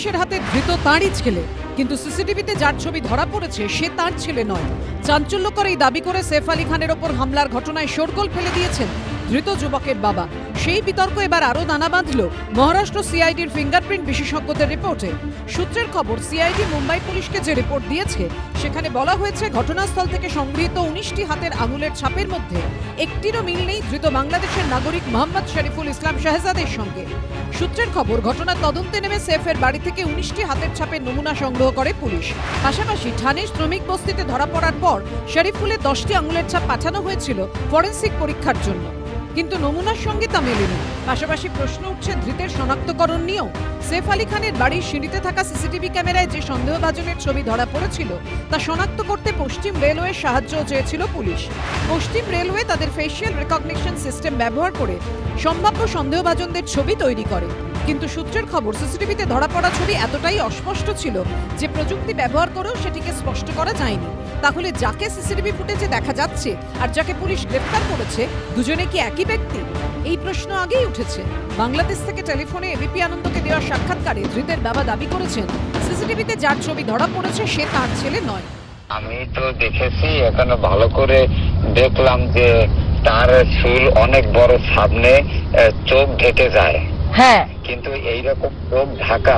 পুলিশের হাতে ধৃত তাঁরই ছেলে, কিন্তু সিসিটিভিতে যার ছবি ধরা পড়েছে সে তার ছেলে নয়। চাঞ্চল্যকর এই দাবি করে সৈফ আলী খানের ওপর হামলার ঘটনায় শোরগোল ফেলে দিয়েছেন ধৃত যুবকের বাবা। সেই বিতর্ক এবার আরও দানা বাঁধল মহারাষ্ট্র সিআইডির ফিঙ্গারপ্রিন্ট বিশেষজ্ঞদের রিপোর্টে। সূত্রের খবর, সিআইডি মুম্বাই পুলিশকে যে রিপোর্ট দিয়েছে সেখানে বলা হয়েছে ঘটনাস্থল থেকে সংগৃহীত 19টি হাতের আঙুলের ছাপের মধ্যে একটিরও মিল নেই ধৃত বাংলাদেশের নাগরিক মোহাম্মদ শরীফুল ইসলাম শাহজাদের সঙ্গে। সূত্রের খবর, ঘটনার তদন্তে নেমে সৈফের বাড়ি থেকে 19টি হাতের ছাপের নমুনা সংগ্রহ করে পুলিশ। পাশাপাশি ঠানে শ্রমিক বস্তিতে ধরা পড়ার পর শরীফুলের 10টি আঙুলের ছাপ পাঠানো হয়েছিল ফরেনসিক পরীক্ষার জন্য, কিন্তু নমুনার সঙ্গে তা মেলেনি। পাশাপাশি প্রশ্ন উঠছে ধৃতের শনাক্তকরণ নিয়েও। সৈফ আলী খানের বাড়ির সিঁড়িতে থাকা সিসিটিভি ক্যামেরায় যে সন্দেহভাজনের ছবি ধরা পড়েছিল তা শনাক্ত করতে পশ্চিম রেলওয়ের সাহায্যও চেয়েছিল পুলিশ। পশ্চিম রেলওয়ে তাদের ফেসিয়াল রেকগনিশন সিস্টেম ব্যবহার করে সম্ভাব্য সন্দেহভাজনদের ছবি তৈরি করে, কিন্তু সূত্রের খবর সিসিটিভিতে ধরা পড়া ছবি এতটাই অস্পষ্ট ছিল যে প্রযুক্তি ব্যবহার করেও সেটিকে স্পষ্ট করা যায়নি। তাহলে যাকে সিসিটিভি ফুটেজে দেখা যাচ্ছে আর যাকে পুলিশ গ্রেফতার করেছে, দুজনে কি একই ব্যক্তি? এই প্রশ্ন আগেই উঠেছে। বাংলাদেশ থেকে টেলিফোনে এবিপি আনন্দকে দেওয়া সাক্ষাৎকারে ধৃতের বাবা দাবি করেছেন সিসিটিভিতে যার ছবি ধরা পড়েছে সে তার ছেলে নয়। আমি তো দেখেছি, এখানে ভালো করে দেখলাম যে তার চুল অনেক বড়, সামনে চোখ ঢেকে যায়। হ্যাঁ, কিন্তু এইরকম চোখ ঢাকা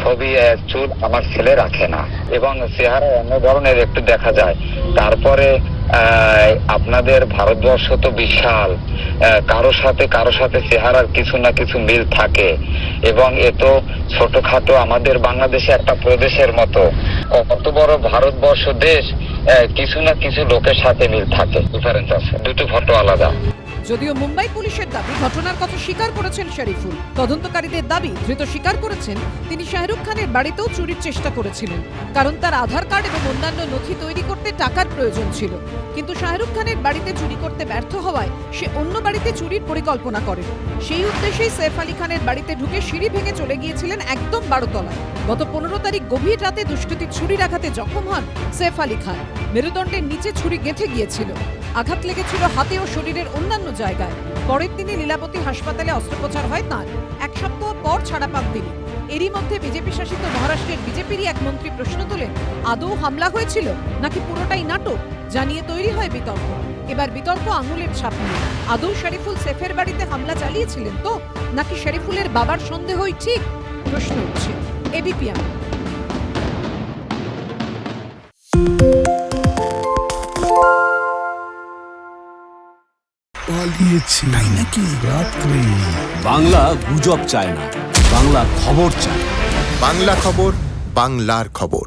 ছবি চুল আমার ছেলে রাখে না, এবং চেহারা অন্য ধরনের একটু দেখা যায়। তারপরে আপনাদের ভারতবর্ষ তো বিশাল, কারো সাথে চেহারার কিছু না কিছু মিল থাকে, এবং এ তো ছোটখাটো আমাদের বাংলাদেশে একটা প্রদেশের মতো। কত বড় ভারতবর্ষ দেশ, কিছু না কিছু লোকের সাথে মিল থাকে, ডিফারেন্স আছে, দুটো ফটো আলাদা। যদিও মুম্বাই পুলিশের দাবি ঘটনার কথা স্বীকার করেছেন শরীফুল। তদন্তকারীদের দাবি ধৃত স্বীকার করেছেন তিনি শাহরুখ খানের বাড়িতেও চুরির চেষ্টা করেছিলেন, কারণ তার আধার কার্ড এবং অন্যান্য নথি তৈরি করতে টাকার প্রয়োজন ছিল। কিন্তু শাহরুখ খানের বাড়িতে চুরি করতে ব্যর্থ হওয়ায় সে অন্য বাড়িতে চুরির পরিকল্পনা করেন। সেই উদ্দেশ্যেই সৈফ আলী খানের বাড়িতে ঢুকে সিঁড়ি ভেঙে চলে গিয়েছিলেন একদম 12 তলায়। গত 15 তারিখ গভীর রাতে দুষ্কৃতীর ছুরির আঘাতে জখম হন সৈফ আলী খান। মেরুদণ্ডের নিচে ছুরি গেঁথে গিয়েছিল, আঘাত লেগেছিল হাতে ও শরীরের অন্যান্য জায়গায়। পরের দিনই লীলাবতী হাসপাতালে অস্ত্রোপচার হয় তাঁর। 1 সপ্তাহ পর ছাড়া পান তিনি। এরই মধ্যে বিজেপি শাসিত মহারাষ্ট্রের বিজেপিরই এক মন্ত্রী প্রশ্ন তোলেন, আদৌ হামলা হয়েছিল নাকি পুরোটাই নাটক? জানিয়ে তৈরি হয় বিতর্ক। এবার বিতর্ক আঙুলের ছাপ নিয়ে। আদৌ শরীফুল সৈফের বাড়িতে হামলা চালিয়েছিলেন তো, নাকি শরীফুলের বাবার সন্দেহই ঠিক? প্রশ্ন উঠছে। এবিপি আনন্দ। পালিয়েছি তাই নাকি? রাত্রে বাংলা গুজব চায় না, বাংলা খবর চায়। বাংলা খবর, বাংলার খবর।